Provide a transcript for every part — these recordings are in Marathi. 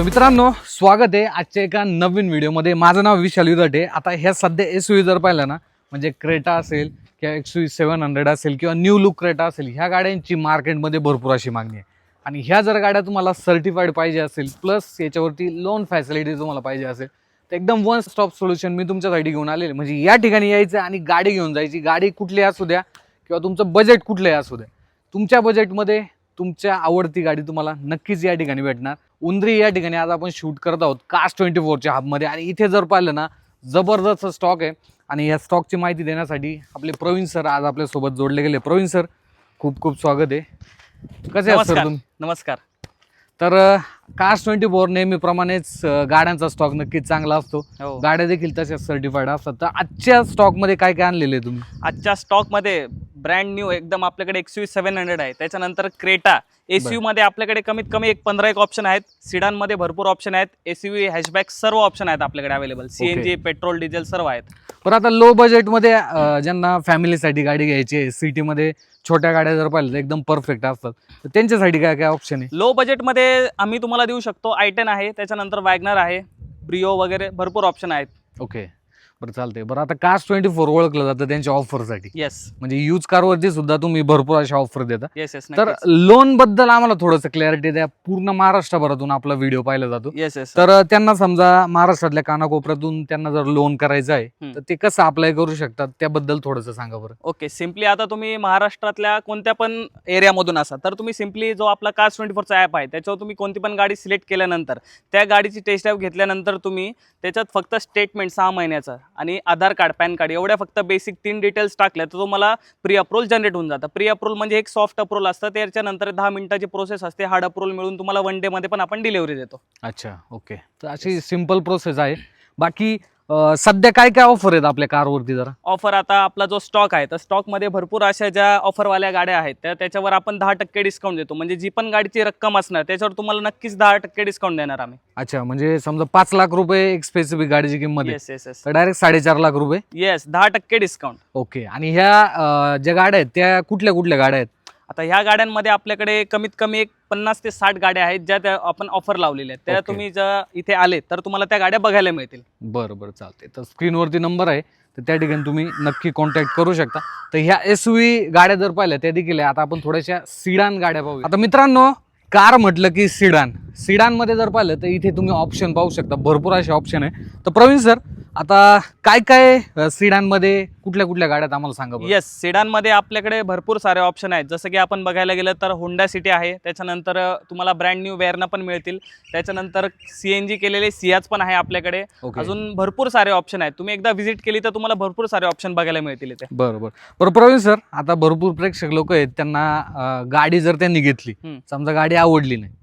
सो मित्रांनो, स्वागत आहे आजच्या एका नवीन व्हिडिओमध्ये. माझं नाव विशाल युदाटे. आता ह्या सध्या SUV जर पाहिलं ना, म्हणजे क्रेटा असेल किंवा XUV700 असेल किंवा न्यू लुक क्रेटा असेल, ह्या गाड्यांची मार्केटमध्ये भरपूर अशी मागणी आहे. आणि ह्या जर गाड्या तुम्हाला सर्टिफाईड पाहिजे असेल, प्लस याच्यावरती लोन फॅसिलिटी तुम्हाला पाहिजे असेल, तर एकदम वन स्टॉप सोल्युशन मी तुमच्यासाठी घेऊन आलेले. म्हणजे या ठिकाणी यायचं आणि गाडी घेऊन जायची. गाडी कुठली असू द्या किंवा तुमचं बजेट कुठलंही असू द्या, तुमच्या बजेटमध्ये तुमच्या आवडती गाडी तुम्हाला नक्कीच या ठिकाणी भेटणार. उंद्री या ठिकाणी आज आपण शूट करत आहोत Cars24च्या हबमध्ये. आणि इथे जर पाहिलं ना, जबरदस्त स्टॉक आहे. आणि या स्टॉकची माहिती देण्यासाठी आपले प्रवीण सर आज आपल्यासोबत जोडले गेले. प्रवीण सर, खूप खूप स्वागत आहे. कसे आहात सर तुम्ही? नमस्कार. तर Cars24 नेहमीप्रमाणेच गाड्यांचा स्टॉक नक्कीच चांगला असतो. गाड्या देखील तशाच सर्टिफाईड असतात. तर आजच्या स्टॉकमध्ये काय काय आणलेले आहे तुम्ही? आजच्या स्टॉकमध्ये ब्रँड न्यू एकदम आपल्याकडे XUV700 आहे. त्याच्यानंतर क्रेटा SUV मध्ये आपल्याकडे कमीत कमी 15 ऑप्शन आहेत. सिडानमध्ये भरपूर ऑप्शन आहेत. SUV हॅशबॅक सर्व ऑप्शन आहेत आपल्याकडे अवेलेबल. CNG, पेट्रोल, डिझेल सर्व आहेत. पण आता लो बजेटमध्ये ज्यांना फॅमिलीसाठी गाडी घ्यायची आहे, सिटीमध्ये छोट्या गाड्या जर पाहिलं तर एकदम परफेक्ट असतात, तर त्यांच्यासाठी काय काय ऑप्शन आहे? लो बजेटमध्ये आम्ही तुम्हाला देऊ शकतो i10 आहे, त्याच्यानंतर वॅगनर आहे, ब्रिओ वगैरे भरपूर ऑप्शन आहेत. ओके, बरं चालतंय. बरं, आता Cars24 ओळखलं जातं त्यांच्या ऑफरसाठी. येस म्हणजे यूज कारवरती सुद्धा तुम्ही भरपूर अशा ऑफर देता. येस येस तर लोन बद्दल आम्हाला थोडंसं क्लॅरिटी द्या. पूर्ण महाराष्ट्रभरातून आपला व्हिडिओ पाहिला जातो. येस येस तर त्यांना समजा महाराष्ट्रातल्या कानाकोपऱ्यातून त्यांना जर लोन करायचं आहे, तर ते कसं अप्लाय करू शकतात त्याबद्दल थोडंसं सांगा बरं. ओके, सिम्पली आता तुम्ही महाराष्ट्रातल्या कोणत्या पण एरियामधून असा तर तुम्ही सिम्पली जो आपला Cars24चा ॲप आहे त्याच्यावर तुम्ही कोणती पण गाडी सिलेक्ट केल्यानंतर त्या गाडीची टेस्ट ड्राईव्ह घेतल्यानंतर तुम्ही त्याच्यात फक्त स्टेटमेंट 6 महिन्याचं आणि आधार कार्ड, पॅन कार्ड एवढ्या फक्त बेसिक 3 डिटेल्स टाकल्या तर तुम्हाला प्री अप्रूव्हल जनरेट होऊन जातं. प्री अप्रूव्हल म्हणजे एक सॉफ्ट अप्रूव्हल असतं. त्याच्यानंतर 10 मिनिटाची प्रोसेस असते. हार्ड अप्रूव्हल मिळून तुम्हाला 1 डे मध्ये पण आपण डिलिव्हरी देतो. अच्छा, ओके. तर अशी सिंपल प्रोसेस आहे. बाकी सध्या काय काय ऑफर आहेत आपल्या कारवरती जरा? ऑफर आता आपला जो स्टॉक आहे तर स्टॉकमध्ये भरपूर अशा ज्या ऑफरवाल्या गाड्या आहेत त्याच्यावर आपण 10% डिस्काउंट देतो. म्हणजे जी पण गाडीची रक्कम असणार त्याच्यावर तुम्हाला नक्कीच 10% डिस्काउंट देणार आम्ही. अच्छा, म्हणजे समजा 5 लाख रुपये एक स्पेसिफिक गाडीची किंमत आहे, येस येस येस तर डायरेक्ट 4.5 लाख रुपये. Yes 10% discount. ओके. आणि ह्या ज्या गाड्या आहेत त्या कुठल्या कुठल्या गाड्या आहेत? आता ह्या गाड्यांमध्ये आपल्याकडे कमीत कमी एक 50 ते 60 गाड्या आहेत ज्या त्या आपण ऑफर लावलेल्या आहेत. त्या Okay. तुम्ही जर इथे आले तर तुम्हाला त्या गाड्या बघायला मिळतील. बरं बरं, चालते. तर स्क्रीनवरती नंबर आहे, तर त्या ठिकाणी तुम्ही नक्की कॉन्टॅक्ट करू शकता. तर ह्या SUV गाड्या जर पाहिल्या त्या देखील आहे. आता आपण थोड्याशा सिडान गाड्या पाहूया. आता मित्रांनो, कार म्हटलं की सिडानमध्ये जर पाहिलं तर इथे तुम्ही ऑप्शन पाहू शकता. भरपूर असे ऑप्शन आहे. तर प्रवीण सर, आता काय काय सिडानमध्ये कुठल्या कुठल्या गाड्यात आम्हाला सांगा बरं. येस, सेडानमध्ये आपल्याकडे भरपूर सारे ऑप्शन आहेत. जसं की आपण बघायला गेलं तर होंडा सिटी आहे. त्याच्यानंतर तुम्हाला ब्रँड न्यू वेअरना पण मिळतील. त्याच्यानंतर CNG केलेले सियाज पण आहे आपल्याकडे. ओके. अजून भरपूर सारे ऑप्शन आहेत. तुम्ही एकदा व्हिजिट केली तर तुम्हाला भरपूर सारे ऑप्शन बघायला मिळतील इथे. बरं प्रवीण सर, आता भरपूर प्रेक्षक लोक आहेत, त्यांना गाडी जर त्यांनी घेतली, समजा गाडी आवडली नाही,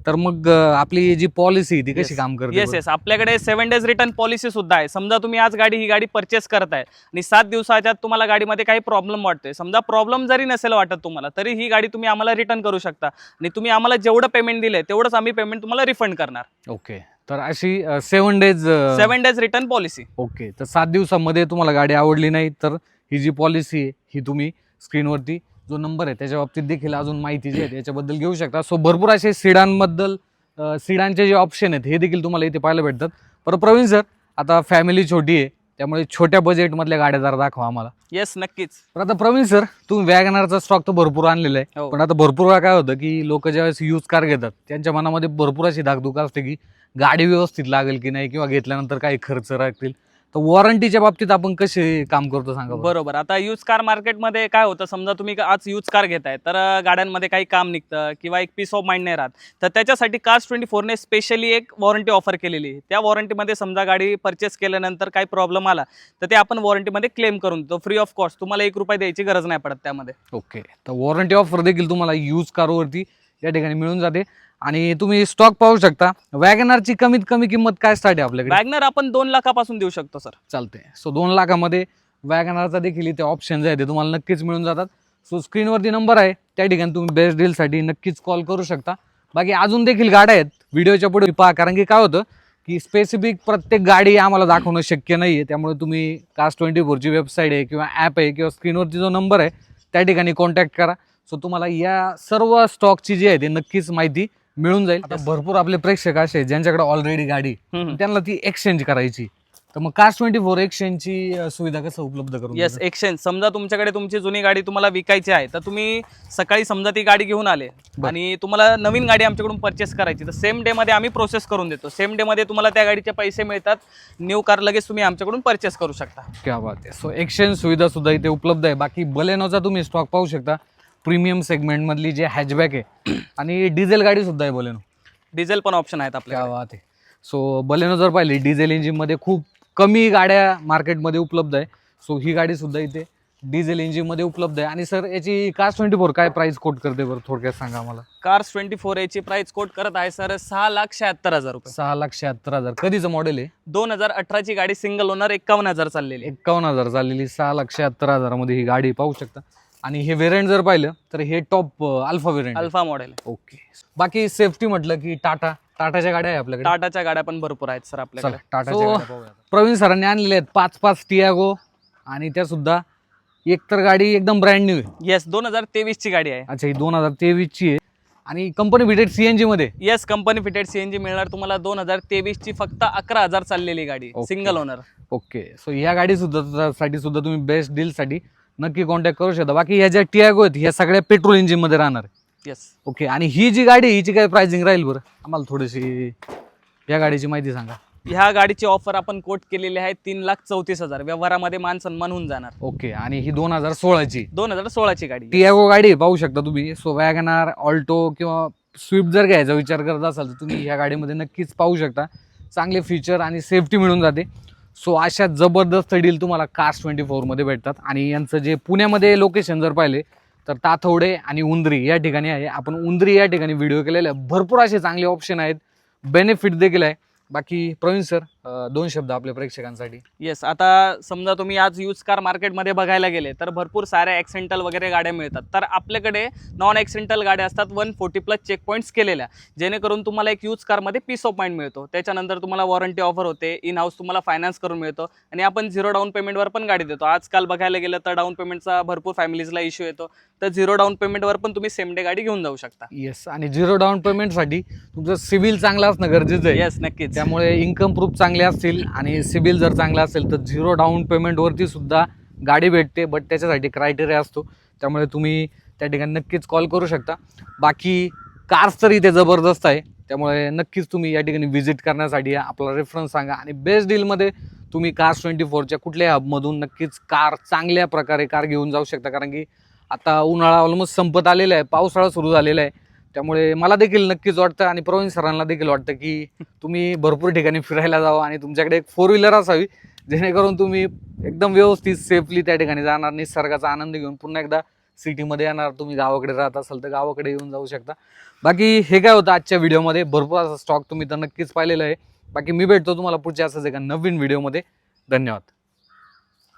तर मग आपली जी पॉलिसी ती कशी काम करते? येस येस, आपल्याकडे 7 डेज रिटर्न पॉलिसी सुद्धा आहे. समजा तुम्ही आज ही गाडी परचेस करताय आणि 7 दिवसाच्यात तुम्हाला गाडीमध्ये काही प्रॉब्लेम वाटतोय, समजा प्रॉब्लेम जरी नसेल वाटत तुम्हाला, तरी ही गाडी तुम्ही आम्हाला रिटर्न करू शकता आणि तुम्ही आम्हाला जेवढं पेमेंट दिलंय तेवढंच आम्ही पेमेंट तुम्हाला रिफंड करणार. ओके. तर अशी 7 डेज रिटर्न पॉलिसी. ओके. तर 7 दिवसामध्ये तुम्हाला गाडी आवडली नाही तर ही जी पॉलिसी आहे ही तुम्ही स्क्रीनवरती जो नंबर आहे त्याच्या बाबतीत देखील अजून माहिती जी आहे याच्याबद्दल घेऊ शकता. सो भरपूर असे सिडानचे जे ऑप्शन आहेत हे देखील तुम्हाला इथे पाहायला भेटतात. पण प्रवीण सर, आता फॅमिली छोटी आहे, त्यामुळे छोट्या बजेटमधल्या गाड्या जरा दाखवा आम्हाला. येस, नक्कीच. तर आता प्रवीण सर, तुम्ही वॅगनारचा स्टॉक तर भरपूर आणलेला आहे, पण आता भरपूर वेळा काय होतं की लोक ज्यावेळेस यूज कार घेतात त्यांच्या मनामध्ये भरपूर अशी धाकधूक असते की गाडी व्यवस्थित लागेल की नाही, किंवा घेतल्यानंतर काही खर्च राहतील. तर वॉरंटीच्या बाबतीत आपण कसे काम करतो सांगा बरोबर. आता यूज कार मार्केटमध्ये काय होतं, समजा तुम्ही आज यूज कार घेताय तर गाड्यांमध्ये काही काम निघतं किंवा एक पीस ऑफ माइंड नाही राहत, तर त्याच्यासाठी Cars24ने स्पेशली एक वॉरंटी ऑफर केलेली आहे. त्या वॉरंटीमध्ये समजा गाडी परचेस केल्यानंतर काही प्रॉब्लेम आला तर ते आपण वॉरंटीमध्ये क्लेम करून देतो फ्री ऑफ कॉस्ट. तुम्हाला 1 रुपया द्यायची गरज नाही पडत त्यामध्ये. ओके. तर वॉरंटी ऑफर देखील तुम्हाला यूज कारवरती या ठिकाणी मिळून जाते. आणि तुम्ही स्टॉक पाहू शकता. वॅगनारची कमीत कमी किंमत काय स्टार्ट आहे आपल्याकडे? वॅगनर आपण 2 लाखापासून देऊ शकतो सर. चालते. सो 2 लाखामध्ये वॅगनारचा देखील इथे ऑप्शन जे आहे ते तुम्हाला नक्कीच मिळून जातात. सो स्क्रीनवरती नंबर आहे, त्या ठिकाणी तुम्ही बेस्ट डीलसाठी नक्कीच कॉल करू शकता. बाकी अजून देखील गाड्या आहेत, व्हिडिओच्या पुढे पहा, कारण की काय होतं की स्पेसिफिक प्रत्येक गाडी आम्हाला दाखवणं शक्य नाही आहे. त्यामुळे तुम्ही Cars24ची वेबसाईट आहे किंवा ॲप आहे किंवा स्क्रीनवरती जो नंबर आहे त्या ठिकाणी कॉन्टॅक्ट करा. सो तुम्हाला या सर्व स्टॉकची जी आहे ती नक्कीच माहिती मिळून जाईल. आता भरपूर आपले प्रेक्षक असे आहेत ज्यांच्याकडे ऑलरेडी गाडी हम्म. त्यांना ती एक्सचेंज करायची, तर मग Cars24 एक्सचेंजची सुविधा कसं उपलब्ध करून येस, एक्सचेंज. समजा तुमच्याकडे तुमची जुनी गाडी तुम्हाला विकायची आहे, तर तुम्ही सकाळी समजा ती गाडी घेऊन आले आणि तुम्हाला नवीन गाडी आमच्याकडून परचेस करायची, तर सेम डे मध्ये आम्ही प्रोसेस करून देतो. सेम डे मध्ये तुम्हाला त्या गाडीचे पैसे मिळतात. न्यू कार लगेच तुम्ही आमच्याकडून परचेस करू शकता. क्या बात आहे. सो एक्सचेंज सुविधा सुद्धा इथे उपलब्ध आहे. बाकी बलेनोचा तुम्ही स्टॉक पाहू शकता, प्रीमियम सेगमेंट मधली जे हॅचबॅक आहे आणि डिझेल गाडी सुद्धा आहे बलेनो. डिझेल पण ऑप्शन आहेत क्या आपल्याला. बात आहे. सो बलेनो जर पाहिली डिझेल इंजिनमध्ये खूप कमी गाड्या मार्केटमध्ये उपलब्ध आहे. सो ही गाडी सुद्धा इथे डिझेल इंजिनमध्ये उपलब्ध आहे. आणि सर याची Cars24 काय प्राइस कोट करते बरं, थोडक्यात सांगा आम्हाला. Cars24 याची प्राइस कोट करत आहे सर 6,76,000 रुपये. 6,76,000. कधीचं मॉडेल आहे? 2018ची गाडी, सिंगल ओनर, 51,000 चाललेली. 51,000 चाललेली. 6,76,000 मध्ये ही गाडी पाहू शकता. आणि हे व्हेरियंट जर पाहिलं तर हे top alpha variant. Alpha model. Okay. बाकी सेफ्टी म्हटलं की टाटाच्या गाड्या आहे आपल्याकडे. टाटाच्या गाड्या पण भरपूर आहेत सर आपल्याकडे. चला, टाटाच्या गाड्या पाहूया. प्रवीण सरांनी आणलेले आहेत 5 टियागो, आणि त्या सुद्धा एक तर गाडी एकदम ब्रँड न्यू आहे. येस, 2023 ची गाडी आहे. अच्छा, ही 2023 ची आहे आणि कंपनी फिटेड सीएनजी मध्ये. येस, कंपनी फिटेड सीएनजी मिळणार तुम्हाला. 2023 ची फक्त 11,000 चाललेली गाडी, Okay. Single owner. Okay. So ह्या गाडी सुद्धा साठी सुद्धा तुम्ही बेस्ट डील साठी नक्की कॉन्टॅक्ट करू शकता. बाकी ह्या ज्या टियागो आहेत ह्या सगळ्या पेट्रोल इंजिन मध्ये राहणार. येस. ओके. आणि ही जी गाडी हिची काय प्राइसिंग राहील बरं, आम्हाला थोडीशी या गाडीची माहिती सांगा. ह्या गाडीची ऑफर आपण कोट केलेली आहे 3,34,000. व्यवहारामध्ये मान सन्मान होऊन जाणार. ओके. आणि ही 2016ची 2016 ची गाडी. टियागो गाडी आहे, पाहू शकता तुम्ही. सो वॅगनार, ऑल्टो किंवा स्विफ्ट जर घ्यायचा विचार करत असाल तर तुम्ही ह्या गाडीमध्ये नक्कीच पाहू शकता. चांगले फीचर आणि सेफ्टी मिळून जाते. सो अशा जबरदस्त डील तुम्हाला Cars24 मध्ये भेटतात. आणि यांचं जे पुण्यामध्ये लोकेशन जर पाहिले तर ताथवडे आणि उंद्री या ठिकाणी आहे. आपण उंद्री या ठिकाणी व्हिडिओ केलेला आहे. भरपूर असे चांगले ऑप्शन आहेत, बेनिफिट देखील आहे. बाकी प्रवीण सर, 2 शब्द आपल्या प्रेक्षकांसाठी. येस, आता समजा तुम्ही आज यूज कार मार्केटमध्ये बघायला गेले तर भरपूर साऱ्या ॲक्सिडेंटल वगैरे गाड्या मिळतात. तर आपल्याकडे नॉन ॲक्सिडेंटल गाड्या असतात 140+ चेक पॉईंट्स केलेल्या, जेणेकरून तुम्हाला एक यूज कारमध्ये पीस ऑफ माइंड मिळतो. त्याच्यानंतर तुम्हाला वॉरंटी ऑफर होते, इन हाऊस तुम्हाला फायनान्स करून मिळतो, आणि आपण 0 डाऊन पेमेंटवर पण गाडी देतो. आजकाल बघायला गेलं तर डाऊन पेमेंटचा भरपूर फॅमिलीजला इश्यू येतो, तर 0 डाऊन पेमेंटवर पण तुम्ही सेम डे गाडी घेऊन जाऊ शकता. येस. आणि 0 डाऊन पेमेंटसाठी तुमचं सिबिल चांगलं असणं गरजेचं आहे. येस, नक्कीच. त्यामुळे इन्कम प्रूफ चांगले असतील आणि सिबिल जर चांगला असेल तर 0 डाऊन पेमेंटवरती सुद्धा गाडी भेटते. बट त्याच्यासाठी क्रायटेरिया असतो, त्यामुळे तुम्ही त्या ठिकाणी नक्कीच कॉल करू शकता. बाकी कार्स तर इथे जबरदस्त आहे, त्यामुळे नक्कीच तुम्ही या ठिकाणी व्हिजिट करण्यासाठी आपला रेफरन्स सांगा. आणि बेस्ट डीलमध्ये तुम्ही Cars24च्या कुठल्याही हबमधून नक्कीच कार चांगल्या प्रकारे कार घेऊन जाऊ शकता. कारण की आता उन्हाळा ऑलमोस्ट संपत आलेला आहे, पावसाळा सुरू झालेला आहे. त्यामुळे मला देखील नक्कीच वाटतं आणि प्रवीण सरांना देखील वाटतं की तुम्ही भरपूर ठिकाणी फिरायला जावं आणि तुमच्याकडे एक 4 व्हीलर असावी, जेणेकरून तुम्ही एकदम व्यवस्थित सेफली त्या ठिकाणी जाणार, निसर्गाचा आनंद घेऊन पुन्हा एकदा सिटीमध्ये येणार. तुम्ही गावाकडे राहत असाल तर गावाकडे येऊन जाऊ शकता. बाकी हे काय होतं आजच्या व्हिडिओमध्ये, भरपूर असा स्टॉक तुम्ही तर नक्कीच पाहिलेला आहे. बाकी मी भेटतो तुम्हाला पुढच्या असंच एका नवीन व्हिडिओमध्ये. धन्यवाद.